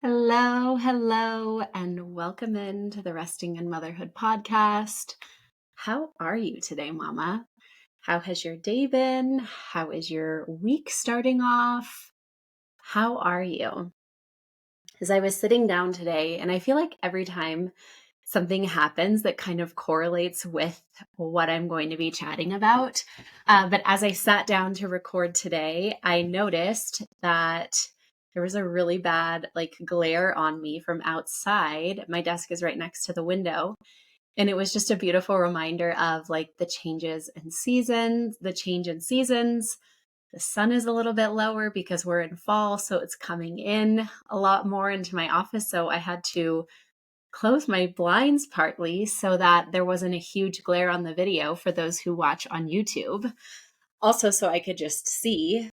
Hello, hello, and welcome into the Resting in Motherhood podcast. How are you today, Mama? How has your day been? How is your week starting off? How are you? As I was sitting down today, and I feel like every time something happens that kind of correlates with what I'm going to be chatting about. But as I sat down to record today, I noticed that there was a really bad glare on me from outside. My desk is right next to the window. And it was just a beautiful reminder of the changes in seasons, the change in seasons. The sun is a little bit lower because we're in fall, so it's coming in a lot more into my office. So I had to close my blinds partly so that there wasn't a huge glare on the video for those who watch on YouTube. Also, so I could just see.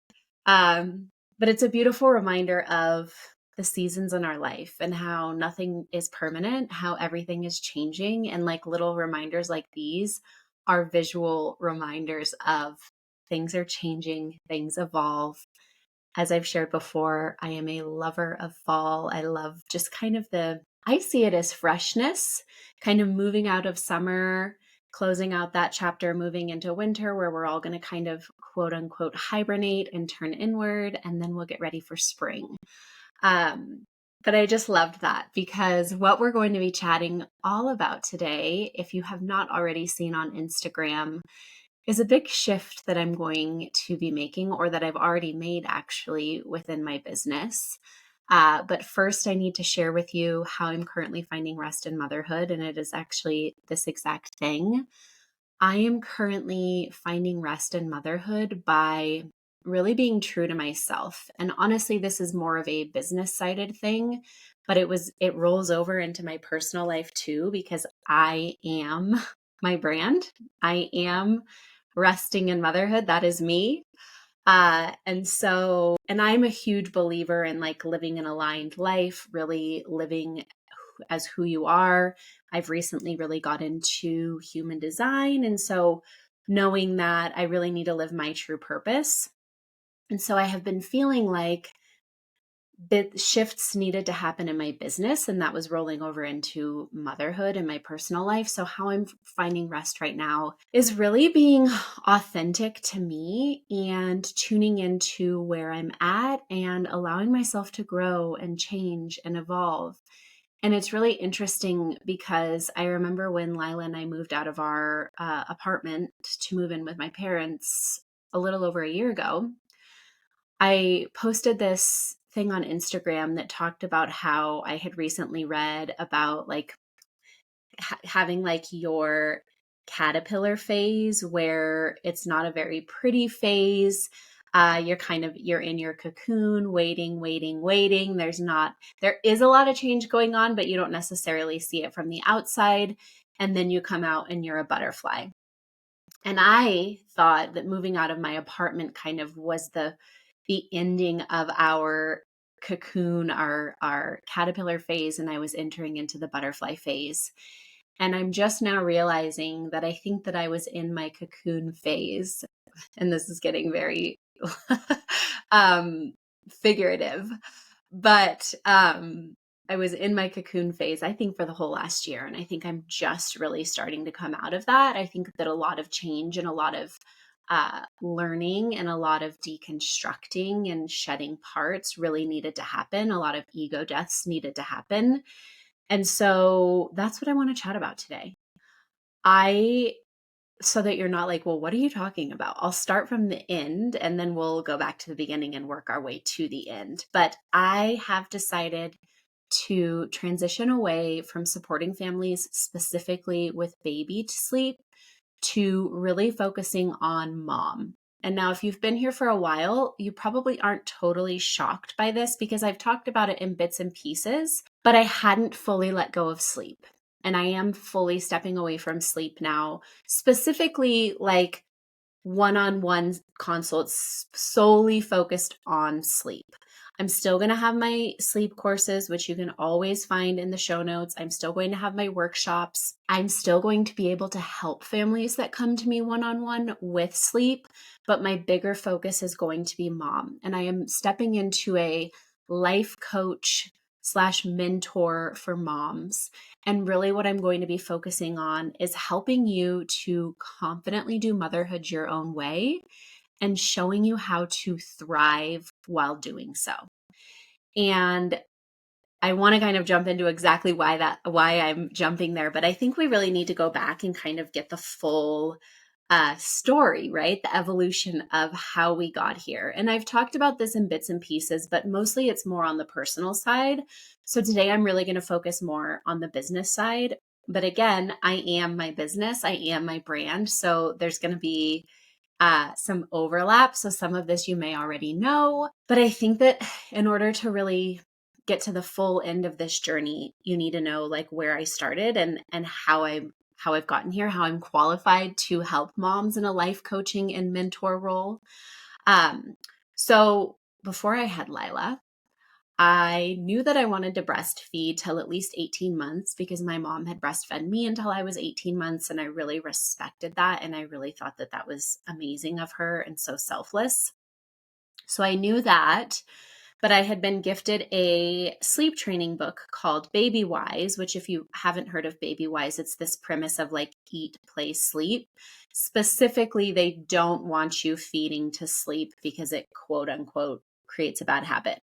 But it's a beautiful reminder of the seasons in our life and how nothing is permanent, how everything is changing. And little reminders like these are visual reminders of things are changing, things evolve. As I've shared before, I am a lover of fall. I love just I see it as freshness, kind of moving out of summer, closing out that chapter, moving into winter, where we're all going to kind of quote unquote hibernate and turn inward, and then we'll get ready for spring. But I just loved that because what we're going to be chatting all about today, if you have not already seen on Instagram, is a big shift that I'm going to be making, or that I've already made actually within my business. But first, I need to share with you how I'm currently finding rest in motherhood. And it is actually this exact thing. I am currently finding rest in motherhood by really being true to myself. And honestly, this is more of a business sided thing, but it rolls over into my personal life too, because I am my brand. I am resting in motherhood. That is me. And I'm a huge believer in living an aligned life, really living as who you are. I've recently really got into human design. And so knowing that I really need to live my true purpose. And so I have been feeling like bit shifts needed to happen in my business, and that was rolling over into motherhood and my personal life. So how I'm finding rest right now is really being authentic to me and tuning into where I'm at and allowing myself to grow and change and evolve. And it's really interesting because I remember when Lila and I moved out of our apartment to move in with my parents a little over a year ago. I posted this thing on Instagram that talked about how I had recently read about having your caterpillar phase, where it's not a very pretty phase. You're in your cocoon, waiting. There is a lot of change going on, but you don't necessarily see it from the outside. And then you come out and you're a butterfly. And I thought that moving out of my apartment kind of was the ending of our cocoon, our caterpillar phase, and I was entering into the butterfly phase. And I'm just now realizing that I think that I was in my cocoon phase, and this is getting very figurative, but I was in my cocoon phase, I think, for the whole last year. And I think I'm just really starting to come out of that. I think that a lot of change and a lot of learning and a lot of deconstructing and shedding parts really needed to happen. A lot of ego deaths needed to happen. And so that's what I want to chat about today. So that you're not like, well, what are you talking about? I'll start from the end and then we'll go back to the beginning and work our way to the end. But I have decided to transition away from supporting families specifically with baby sleep to really focusing on mom. And now, if you've been here for a while, you probably aren't totally shocked by this because I've talked about it in bits and pieces, but I hadn't fully let go of sleep. And I am fully stepping away from sleep now, specifically one-on-one consults solely focused on sleep. I'm still going to have my sleep courses, which you can always find in the show notes. I'm still going to have my workshops. I'm still going to be able to help families that come to me one-on-one with sleep, but my bigger focus is going to be mom. And I am stepping into a life coach slash mentor for moms. And really what I'm going to be focusing on is helping you to confidently do motherhood your own way and showing you how to thrive while doing so. And I want to kind of jump into exactly why I'm jumping there, but I think we really need to go back and kind of get the full story, right? The evolution of how we got here. And I've talked about this in bits and pieces, but mostly it's more on the personal side. So today I'm really going to focus more on the business side. But again, I am my business, I am my brand. So there's going to be some overlap. So some of this you may already know, but I think that in order to really get to the full end of this journey, you need to know like where I started and how I've gotten here, how I'm qualified to help moms in a life coaching and mentor role. So before I had Lila, I knew that I wanted to breastfeed till at least 18 months because my mom had breastfed me until I was 18 months. And I really respected that. And I really thought that that was amazing of her and so selfless. So I knew that, but I had been gifted a sleep training book called Baby Wise, which if you haven't heard of Baby Wise, it's this premise of like eat, play, sleep. Specifically, they don't want you feeding to sleep because it quote unquote creates a bad habit.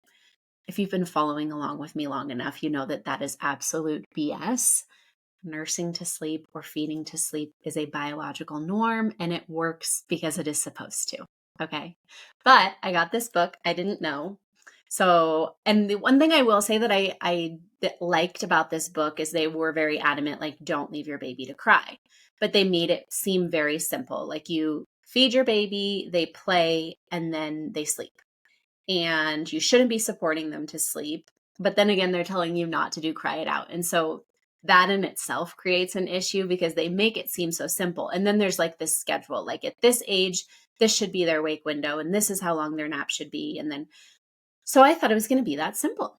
If you've been following along with me long enough, you know that that is absolute BS. Nursing to sleep or feeding to sleep is a biological norm and it works because it is supposed to. Okay. But I got this book. I didn't know. So, and the one thing I will say that I liked about this book is they were very adamant, like, don't leave your baby to cry. But they made it seem very simple. Like you feed your baby, they play, and then they sleep. And you shouldn't be supporting them to sleep. But then again, they're telling you not to do cry it out. And so that in itself creates an issue because they make it seem so simple. And then there's like this schedule, like at this age, this should be their wake window, and this is how long their nap should be. And then, so I thought it was going to be that simple.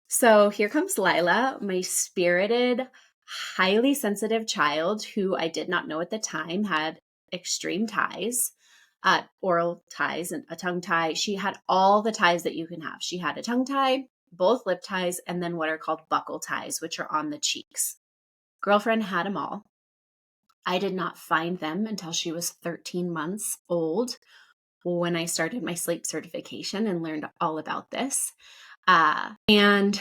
So here comes Lila, my spirited, highly sensitive child who I did not know at the time had extreme ties, oral ties and a tongue tie. She had all the ties that you can have. She had a tongue tie, both lip ties, and then what are called buckle ties, which are on the cheeks. Girlfriend had them all. I did not find them until she was 13 months old when I started my sleep certification and learned all about this. And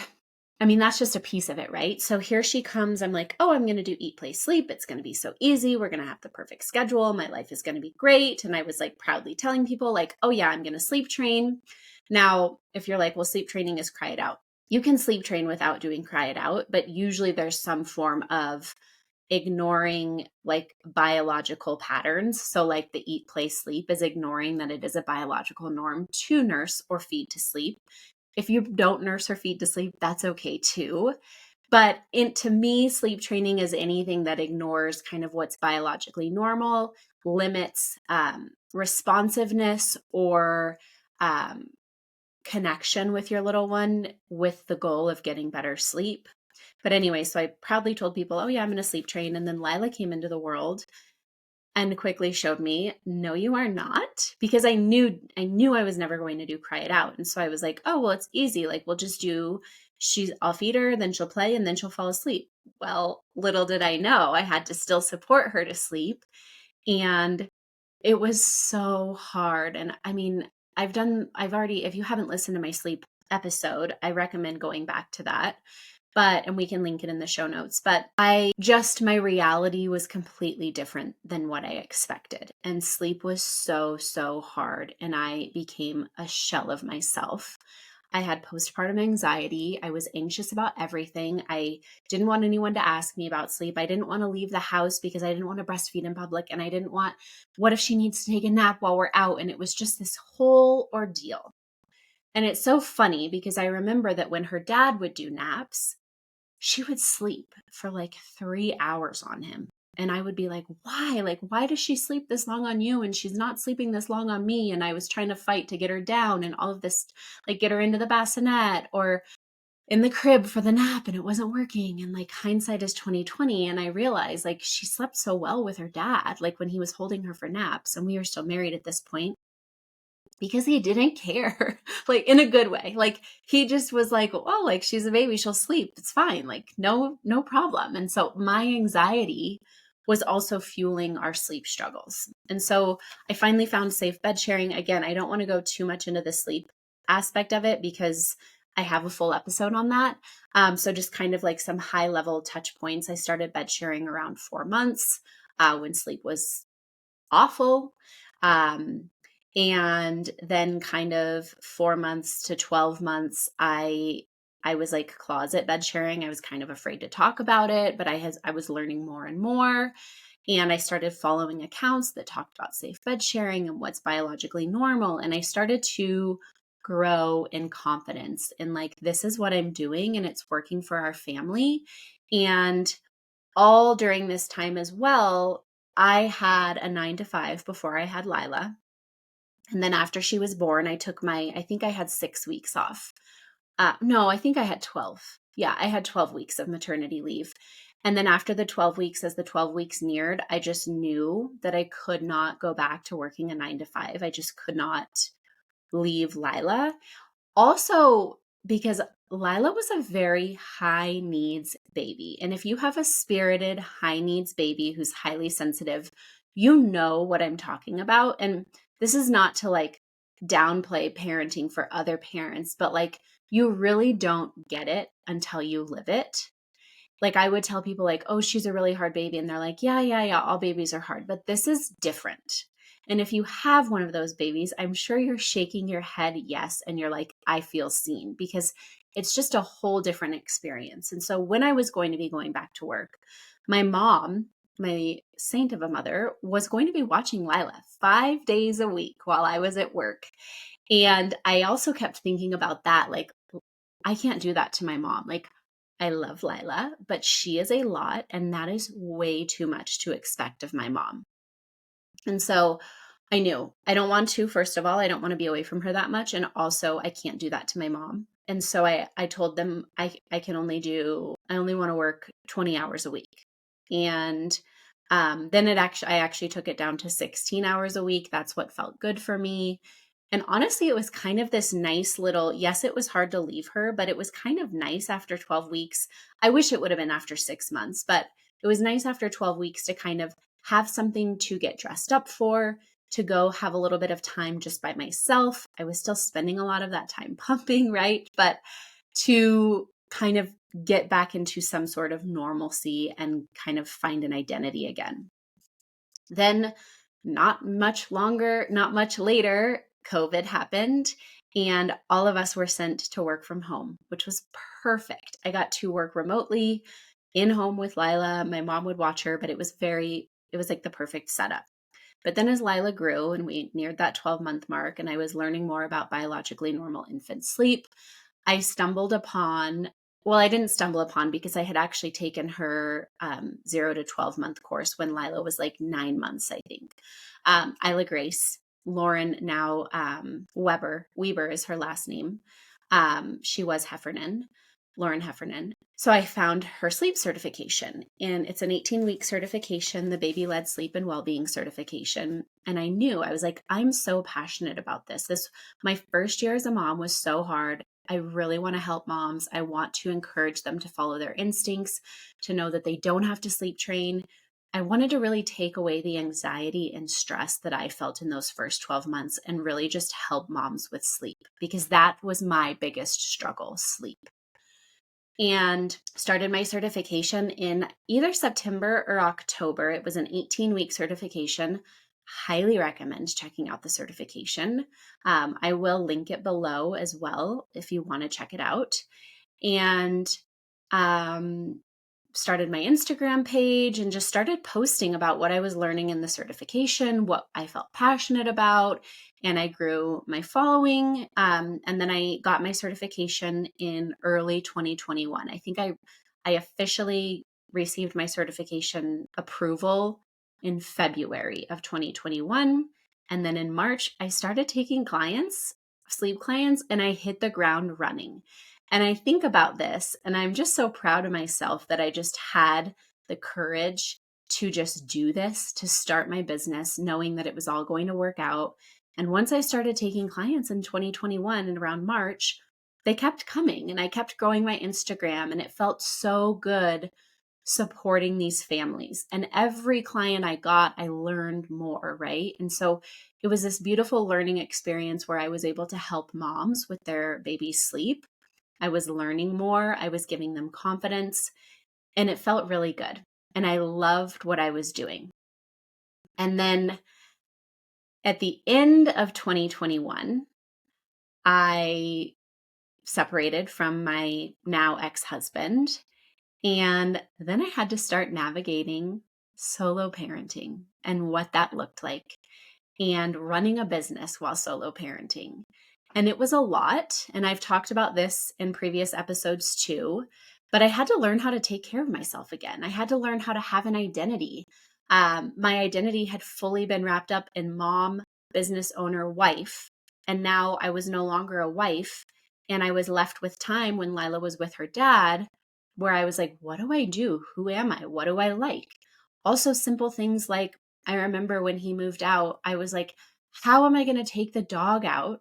I mean, that's just a piece of it, right? So here she comes. I'm like, oh, I'm going to do eat, play, sleep. It's going to be so easy. We're going to have the perfect schedule. My life is going to be great. And I was like proudly telling people like, oh yeah, I'm going to sleep train. Now, if you're like, well, sleep training is cry it out. You can sleep train without doing cry it out, but usually there's some form of ignoring like biological patterns. So like the eat, play, sleep is ignoring that it is a biological norm to nurse or feed to sleep. If you don't nurse or feed to sleep, that's okay too. But to me, sleep training is anything that ignores kind of what's biologically normal, limits responsiveness or connection with your little one with the goal of getting better sleep. But anyway, so I proudly told people, oh yeah, I'm going to sleep train. And then Lila came into the world and quickly showed me, no, you are not, because I knew I was never going to do cry it out. And so I was like, oh, well, it's easy. Like, we'll just do, I'll feed her, then she'll play, and then she'll fall asleep. Well, little did I know I had to still support her to sleep. And it was so hard. And I mean, if you haven't listened to my sleep episode, I recommend going back to that. And we can link it in the show notes. But my reality was completely different than what I expected. And sleep was so, so hard. And I became a shell of myself. I had postpartum anxiety. I was anxious about everything. I didn't want anyone to ask me about sleep. I didn't want to leave the house because I didn't want to breastfeed in public. And I didn't want, what if she needs to take a nap while we're out? And it was just this whole ordeal. And it's so funny because I remember that when her dad would do naps, she would sleep for like 3 hours on him. And I would be like, why? Like, why does she sleep this long on you? And she's not sleeping this long on me. And I was trying to fight to get her down and all of this, like get her into the bassinet or in the crib for the nap. And it wasn't working. And like hindsight is 2020. And I realized like she slept so well with her dad, like when he was holding her for naps and we were still married at this point. because he didn't care, like in a good way. Like he just was like, oh, like she's a baby, she'll sleep. It's fine. Like no problem. And so my anxiety was also fueling our sleep struggles. And so I finally found safe bed sharing. Again, I don't want to go too much into the sleep aspect of it because I have a full episode on that. So just kind of like some high level touch points. I started bed sharing around 4 months when sleep was awful. Um, and then kind of 4 months to 12 months, I was like closet bed sharing. I was kind of afraid to talk about it, but I was learning more and more. And I started following accounts that talked about safe bed sharing and what's biologically normal. And I started to grow in confidence in like, this is what I'm doing and it's working for our family. And all during this time as well, I had a 9 to 5 before I had Lila. And then after she was born, I think I had 6 weeks off. No, I think I had 12. Yeah, I had 12 weeks of maternity leave. And then after the 12 weeks, as the 12 weeks neared, I just knew that I could not go back to working a 9 to 5. I just could not leave Lila. Also, because Lila was a very high needs baby. And if you have a spirited high needs baby who's highly sensitive, you know what I'm talking about. And this is not to like downplay parenting for other parents, but like you really don't get it until you live it. Like I would tell people like, oh, she's a really hard baby. And they're like, yeah, all babies are hard, but this is different. And if you have one of those babies, I'm sure you're shaking your head yes. And you're like, I feel seen because it's just a whole different experience. And so when I was going to be going back to work, my mom, my saint of a mother, was going to be watching Lila 5 days a week while I was at work. And I also kept thinking about that. Like, I can't do that to my mom. Like, I love Lila, but she is a lot, and that is way too much to expect of my mom. And so I knew I don't want to, first of all, I don't want to be away from her that much. And also, I can't do that to my mom. And so I told them I only want to work 20 hours a week. And then I actually took it down to 16 hours a week. That's what felt good for me. And honestly, it was kind of this nice little, yes, it was hard to leave her, but it was kind of nice after 12 weeks. I wish it would have been after 6 months, but it was nice after 12 weeks to kind of have something to get dressed up for, to go have a little bit of time just by myself. I was still spending a lot of that time pumping, right? But to kind of get back into some sort of normalcy and kind of find an identity again. Then not much later, COVID happened and all of us were sent to work from home, which was perfect. I got to work remotely in home with Lila. My mom would watch her, but it was like the perfect setup. But then as Lila grew and we neared that 12-month mark and I was learning more about biologically normal infant sleep, I stumbled upon, well, I didn't stumble upon because I had actually taken her 0 to 12-month course when Lila was like 9 months, I think. Isla Grace, Lauren, now Weber is her last name. She was Heffernan, Lauren Heffernan. So I found her sleep certification, and it's an 18-week certification, the baby-led sleep and well-being certification. And I was like, I'm so passionate about this. My first year as a mom was so hard. I really want to help moms. I want to encourage them to follow their instincts, to know that they don't have to sleep train. I wanted to really take away the anxiety and stress that I felt in those first 12 months and really just help moms with sleep because that was my biggest struggle, sleep. And started my certification in either September or October. It was an 18-week certification. Highly recommend checking out the certification. I will link it below as well if you want to check it out. And started my Instagram page and just started posting about what I was learning in the certification, what I felt passionate about, and I grew my following. And then I got my certification in early 2021. I think I officially received my certification approval in February of 2021. And then in March, I started taking sleep clients, and I hit the ground running. And I think about this, and I'm just so proud of myself that I just had the courage to just do this, to start my business, knowing that it was all going to work out. And once I started taking clients in 2021 and around March, they kept coming and I kept growing my Instagram, and it felt so good supporting these families. And every client I got, I learned more, right? And so it was this beautiful learning experience where I was able to help moms with their baby's sleep. I was learning more, I was giving them confidence, and it felt really good. And I loved what I was doing. And then at the end of 2021, I separated from my now ex-husband. And then I had to start navigating solo parenting and what that looked like, and running a business while solo parenting. And it was a lot. And I've talked about this in previous episodes too. But I had to learn how to take care of myself again. I had to learn how to have an identity. My identity had fully been wrapped up in mom, business owner, wife. And now I was no longer a wife. And I was left with time when Lila was with her dad, where I was like, what do I do? Who am I? What do I like? Also, simple things like, I remember when he moved out, I was like, how am I going to take the dog out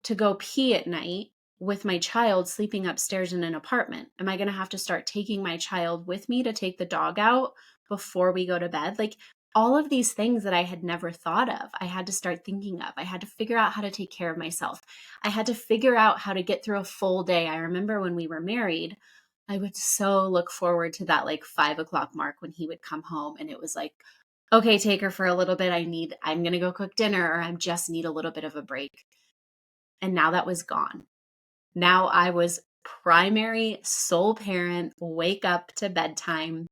to go pee at night with my child sleeping upstairs in an apartment? Am I going to have to start taking my child with me to take the dog out before we go to bed? Like, all of these things that I had never thought of, I had to start thinking of. I had to figure out how to take care of myself. I had to figure out how to get through a full day. I remember when we were married, I would so look forward to that like 5 o'clock mark when he would come home, and it was like, okay, take her for a little bit. I'm going to go cook dinner, or I just need a little bit of a break. And now that was gone. Now I was primary sole parent, wake up to bedtime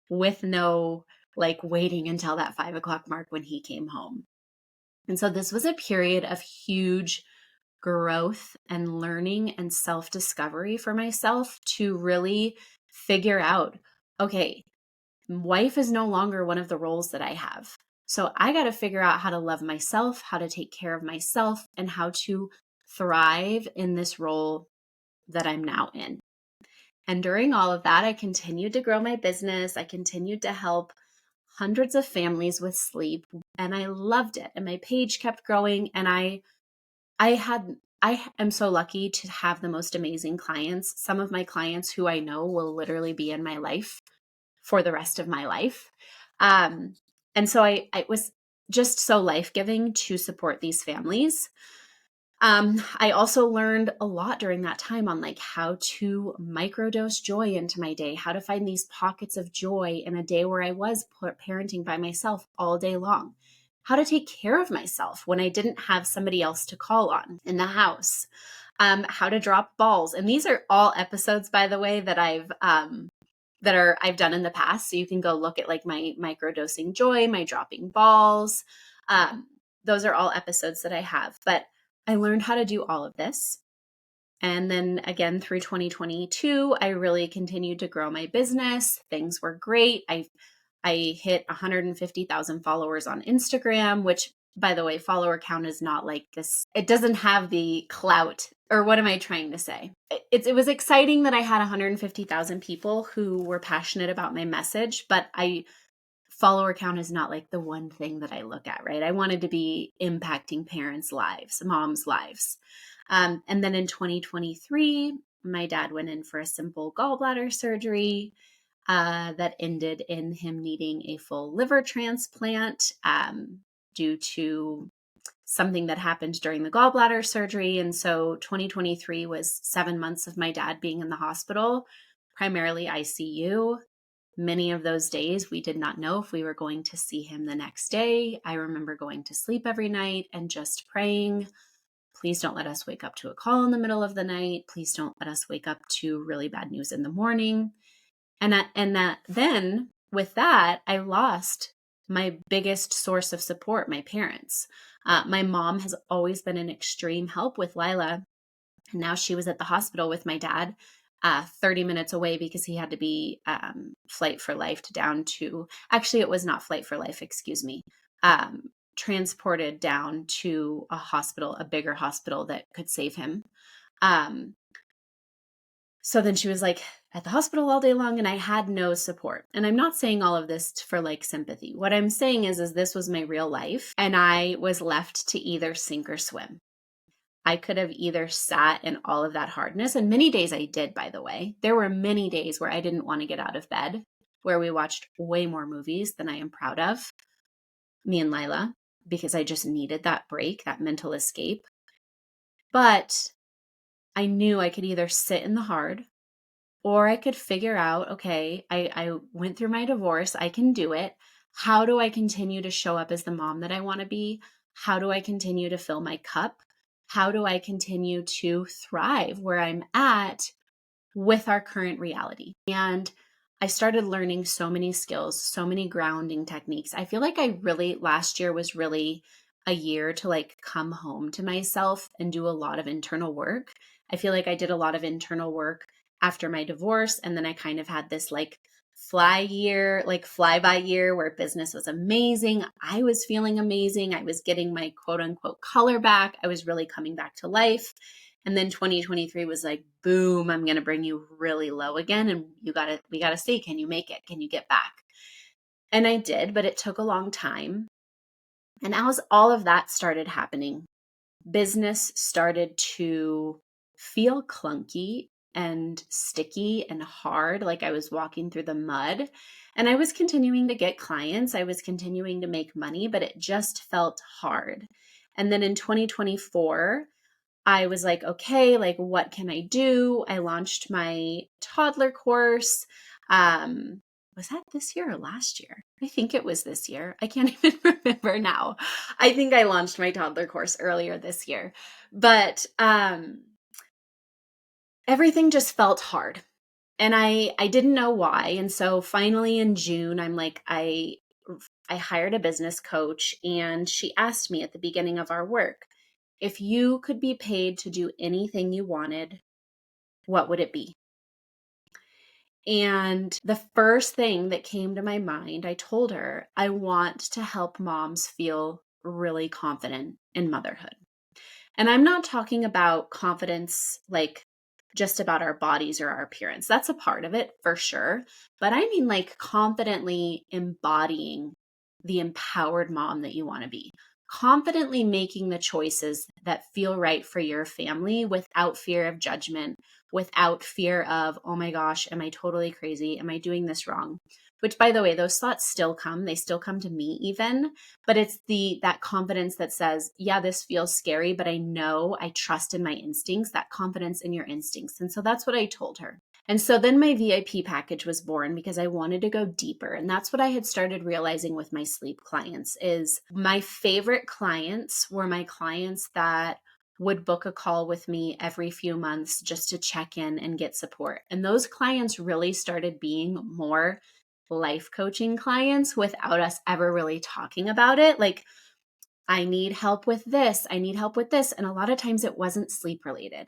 with no like waiting until that 5 o'clock mark when he came home. And so this was a period of huge growth and learning and self-discovery for myself to really figure out, okay, wife is no longer one of the roles that I have. So I got to figure out how to love myself, how to take care of myself, and how to thrive in this role that I'm now in. And during all of that, I continued to grow my business. I continued to help hundreds of families with sleep, and I loved it. And my page kept growing, and I am so lucky to have the most amazing clients. Some of my clients who I know will literally be in my life for the rest of my life. And so I was just so life-giving to support these families. I also learned a lot during that time on like how to microdose joy into my day, how to find these pockets of joy in a day where I was parenting by myself all day long, how to take care of myself when I didn't have somebody else to call on in the house, how to drop balls. And these are all episodes, by the way, that I've done in the past. So you can go look at like my microdosing joy, my dropping balls. Those are all episodes that I have, but I learned how to do all of this. And then again, through 2022, I really continued to grow my business. Things were great. I hit 150,000 followers on Instagram, which, by the way, follower count is not like this. It doesn't have the clout, or what am I trying to say? It was exciting that I had 150,000 people who were passionate about my message, but follower count is not like the one thing that I look at, right? I wanted to be impacting parents' lives, moms' lives. And then in 2023, my dad went in for a simple gallbladder surgery that ended in him needing a full liver transplant due to something that happened during the gallbladder surgery. And so 2023 was 7 months of my dad being in the hospital, primarily ICU. Many of those days, we did not know if we were going to see him the next day. I remember going to sleep every night and just praying, please don't let us wake up to a call in the middle of the night. Please don't let us wake up to really bad news in the morning. Then with that, I lost my biggest source of support, my parents. My mom has always been an extreme help with Lila. And now she was at the hospital with my dad, 30 minutes away because he had to be flight for life down to, actually, it was not flight for life, excuse me, transported down to a hospital, a bigger hospital that could save him. So then she was like, at the hospital all day long and I had no support. And I'm not saying all of this for like sympathy. What I'm saying is this was my real life and I was left to either sink or swim. I could have either sat in all of that hardness, and many days I did, by the way. There were many days where I didn't want to get out of bed, where we watched way more movies than I am proud of, me and Lila, because I just needed that break, that mental escape. But I knew I could either sit in the hard or I could figure out, okay, I went through my divorce. I can do it. How do I continue to show up as the mom that I want to be? How do I continue to fill my cup? How do I continue to thrive where I'm at with our current reality? And I started learning so many skills, so many grounding techniques. I feel like last year was really a year to like come home to myself and do a lot of internal work. I feel like I did a lot of internal work after my divorce. And then I kind of had this like fly by year where business was amazing. I was feeling amazing. I was getting my quote unquote color back. I was really coming back to life. And then 2023 was like, boom, I'm going to bring you really low again. And we got to see, can you make it? Can you get back? And I did, but it took a long time. And as all of that started happening, business started to feel clunky and sticky and hard, like I was walking through the mud. And I was continuing to get clients, I was continuing to make money, but it just felt hard. And then in 2024, I was like, okay, like what can I do? I launched my toddler course. Was that this year or last year? I think it was this year. I can't even remember now. I think I launched my toddler course earlier this year, but everything just felt hard and I didn't know why. And so finally in June, I'm like, I hired a business coach and she asked me at the beginning of our work, if you could be paid to do anything you wanted, what would it be? And the first thing that came to my mind, I told her, I want to help moms feel really confident in motherhood. And I'm not talking about confidence like just about our bodies or our appearance. That's a part of it for sure. But I mean like confidently embodying the empowered mom that you want to be. Confidently making the choices that feel right for your family without fear of judgment, without fear of, oh my gosh, am I totally crazy? Am I doing this wrong? Which, by the way, those thoughts still come. They still come to me even, but it's that confidence that says, yeah, this feels scary, but I know, I trust in my instincts, that confidence in your instincts. And so that's what I told her. And so then my VIP package was born because I wanted to go deeper. And that's what I had started realizing with my sleep clients is my favorite clients were my clients that would book a call with me every few months just to check in and get support. And those clients really started being more life coaching clients without us ever really talking about it. Like, I need help with this. I need help with this. And a lot of times it wasn't sleep related.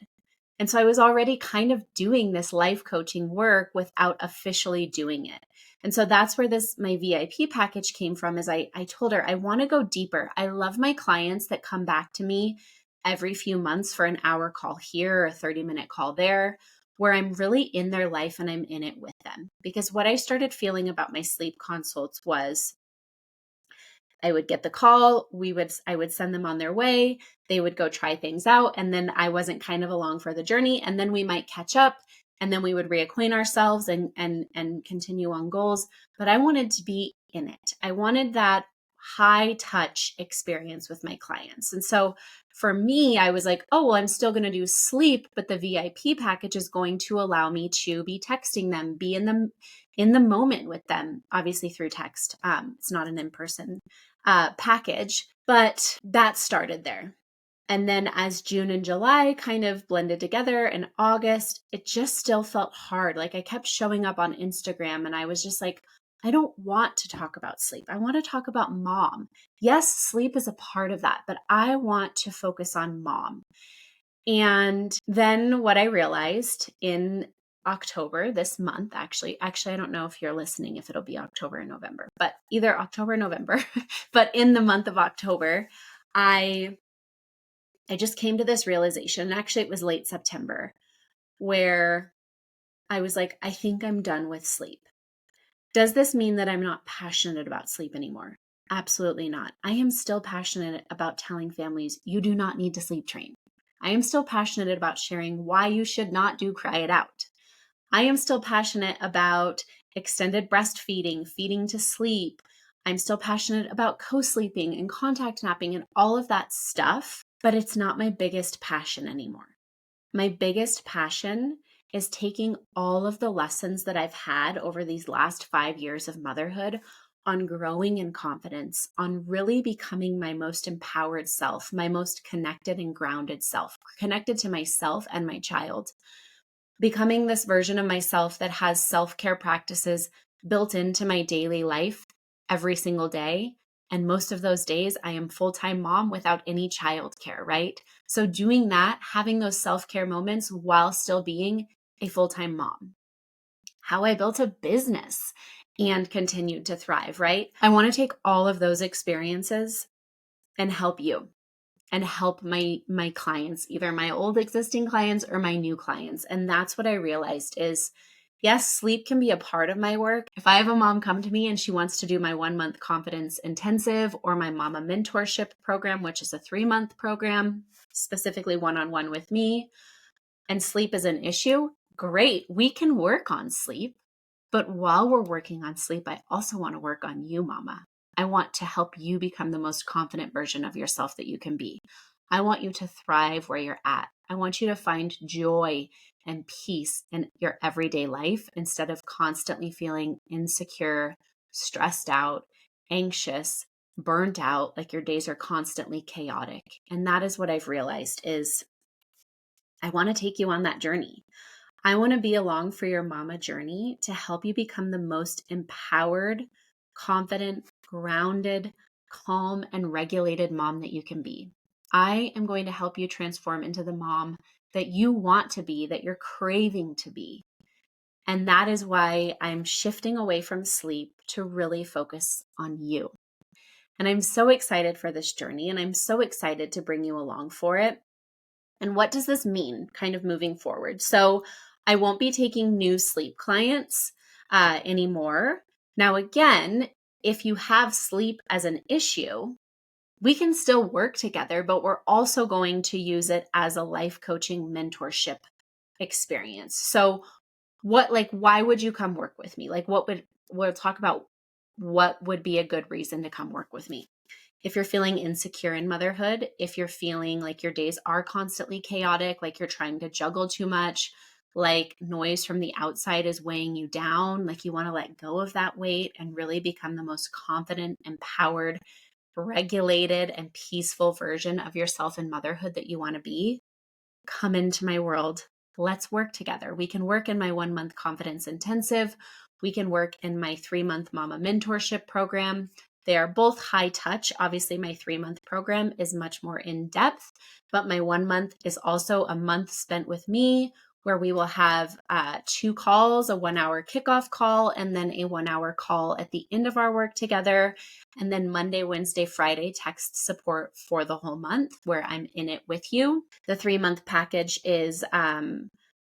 And so I was already kind of doing this life coaching work without officially doing it. And so that's where my VIP package came from is I told her, I want to go deeper. I love my clients that come back to me every few months for an hour call here or a 30-minute call there, where I'm really in their life and I'm in it with them. Because what I started feeling about my sleep consults was I would get the call, I would send them on their way, they would go try things out, and then I wasn't kind of along for the journey, and then we might catch up, and then we would reacquaint ourselves and continue on goals. But I wanted to be in it. I wanted that high touch experience with my clients. And so for me, I was like, oh, well, I'm still going to do sleep, but the VIP package is going to allow me to be texting them, be in the moment with them, obviously through text. It's not an in-person package, but that started there. And then as June and July kind of blended together in August, it just still felt hard. Like I kept showing up on Instagram and I was just like, I don't want to talk about sleep. I want to talk about mom. Yes, sleep is a part of that, but I want to focus on mom. And then what I realized in October, this month, actually, I don't know if you're listening, if it'll be October or November, but either October or November, but in the month of October, I just came to this realization. Actually, it was late September where I was like, I think I'm done with sleep. Does this mean that I'm not passionate about sleep anymore? Absolutely not. I am still passionate about telling families you do not need to sleep train. I am still passionate about sharing why you should not do cry it out. I am still passionate about extended breastfeeding, feeding to sleep. I'm still passionate about co-sleeping and contact napping and all of that stuff, but it's not my biggest passion anymore. My biggest passion is taking all of the lessons that I've had over these last 5 years of motherhood on growing in confidence, on really becoming my most empowered self, my most connected and grounded self, connected to myself and my child. Becoming this version of myself that has self-care practices built into my daily life every single day. And most of those days, I am full-time mom without any childcare, right? So doing that, having those self-care moments while still being a full-time mom. How I built a business and continued to thrive, right? I want to take all of those experiences and help you and help my clients, either my old existing clients or my new clients. And that's what I realized is, yes, sleep can be a part of my work. If I have a mom come to me and she wants to do my 1-month confidence intensive or my mama mentorship program, which is a 3-month program, specifically one-on-one with me, and sleep is an issue, great. We can work on sleep. But while we're working on sleep, I also want to work on you, mama. I want to help you become the most confident version of yourself that you can be. I want you to thrive where you're at. I want you to find joy and peace in your everyday life instead of constantly feeling insecure, stressed out, anxious, burnt out, like your days are constantly chaotic. And that is what I've realized is I want to take you on that journey. I want to be along for your mama journey to help you become the most empowered, confident, grounded, calm, and regulated mom that you can be. I am going to help you transform into the mom that you want to be, that you're craving to be. And that is why I'm shifting away from sleep to really focus on you. And I'm so excited for this journey, and I'm so excited to bring you along for it. And what does this mean kind of moving forward? So I won't be taking new sleep clients anymore. Now, again, if you have sleep as an issue, we can still work together, but we're also going to use it as a life coaching mentorship experience. So why would you come work with me? We'll talk about what would be a good reason to come work with me. If you're feeling insecure in motherhood, if you're feeling like your days are constantly chaotic, like you're trying to juggle too much, like noise from the outside is weighing you down, like you want to let go of that weight and really become the most confident, empowered, regulated, and peaceful version of yourself in motherhood that you want to be, come into my world. Let's work together. We can work in my 1-month confidence intensive. We can work in my 3-month mama mentorship program. They are both high touch. Obviously, my 3-month program is much more in depth, but my 1-month is also a month spent with me where we will have 2 calls, a 1-hour kickoff call, and then a 1-hour call at the end of our work together. And then Monday, Wednesday, Friday, text support for the whole month where I'm in it with you. The 3-month package is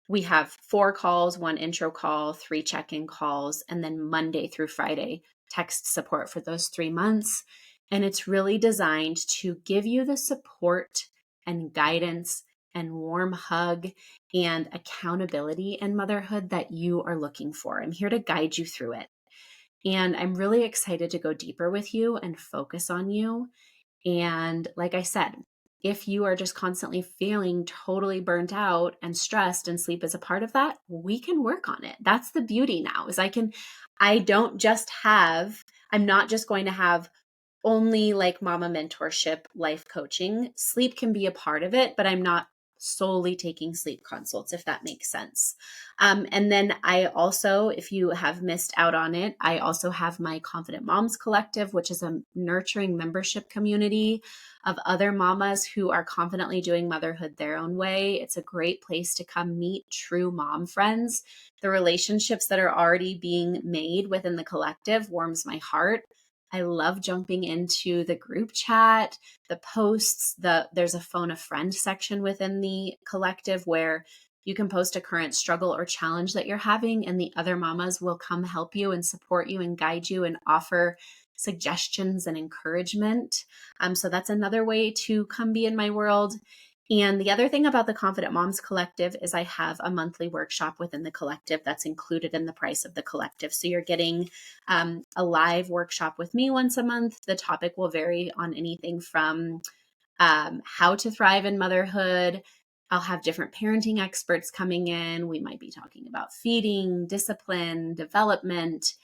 we have 4 calls, 1 intro call, 3 check-in calls, and then Monday through Friday text support for those 3 months. And it's really designed to give you the support and guidance and warm hug and accountability in motherhood that you are looking for. I'm here to guide you through it. And I'm really excited to go deeper with you and focus on you. And like I said, if you are just constantly feeling totally burnt out and stressed and sleep is a part of that, we can work on it. That's the beauty now is I'm not just going to have only like mama mentorship, life coaching. Sleep can be a part of it, but I'm not solely taking sleep consults, if that makes sense. And then I also, if you have missed out on it, I also have my Confident Moms Collective, which is a nurturing membership community of other mamas who are confidently doing motherhood their own way. It's a great place to come meet true mom friends. The relationships that are already being made within the collective warms my heart. I love jumping into the group chat, the posts, there's a phone a friend section within the collective where You can post a current struggle or challenge that you're having, and the other mamas will come help you and support you and guide you and offer suggestions and encouragement. So that's another way to come be in my world. And the other thing about the Confident Moms Collective is I have a monthly workshop within the collective that's included in the price of the collective. So you're getting a live workshop with me once a month. The topic will vary on anything from how to thrive in motherhood. I'll have different parenting experts coming in. We might be talking about feeding, discipline, development,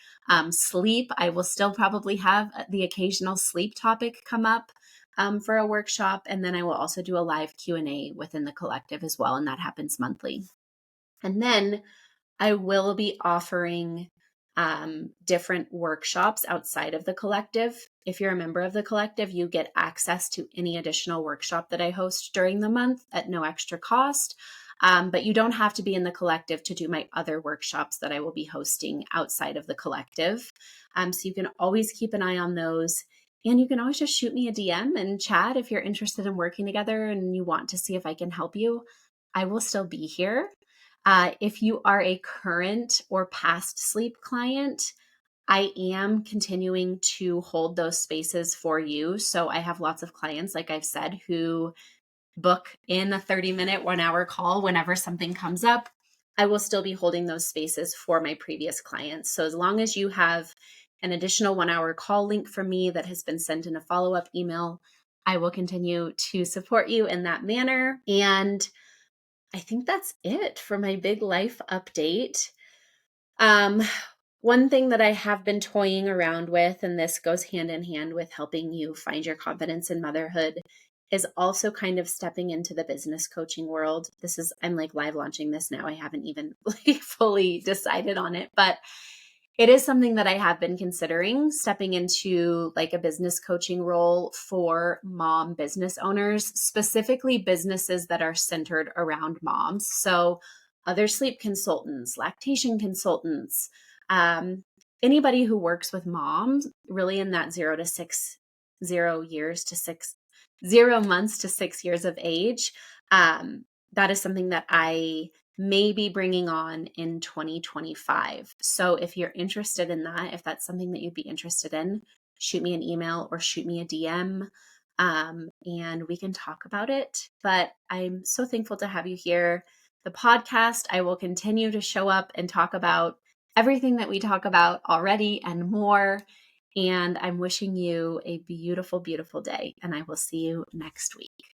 sleep. I will still probably have the occasional sleep topic come up for a workshop. And then I will also do a live Q&A within the collective as well. And that happens monthly. And then I will be offering different workshops outside of the collective. If you're a member of the collective, you get access to any additional workshop that I host during the month at no extra cost. But you don't have to be in the collective to do my other workshops that I will be hosting outside of the collective. So you can always keep an eye on those. And you can always just shoot me a DM and chat if you're interested in working together and you want to see if I can help you. I will still be here. If you are a current or past sleep client, I am continuing to hold those spaces for you. So I have lots of clients, like I've said, who book in a 30-minute, 1-hour call whenever something comes up. I will still be holding those spaces for my previous clients. So as long as you have an additional 1-hour call link from me that has been sent in a follow-up email, I will continue to support you in that manner. And I think that's it for my big life update. One thing that I have been toying around with, and this goes hand in hand with helping you find your confidence in motherhood, is also kind of stepping into the business coaching world. I'm like live launching this now. I haven't even fully decided on it, but it is something that I have been considering, stepping into like a business coaching role for mom business owners, specifically businesses that are centered around moms. So other sleep consultants, lactation consultants, anybody who works with moms really in that 0 months to 6 years of age. That is something that I may be bringing on in 2025. So if you're interested in that, if that's something that you'd be interested in, shoot me an email or shoot me a DM, and we can talk about it. But I'm so thankful to have you here. The podcast, I will continue to show up and talk about everything that we talk about already and more. And I'm wishing you a beautiful, beautiful day. And I will see you next week.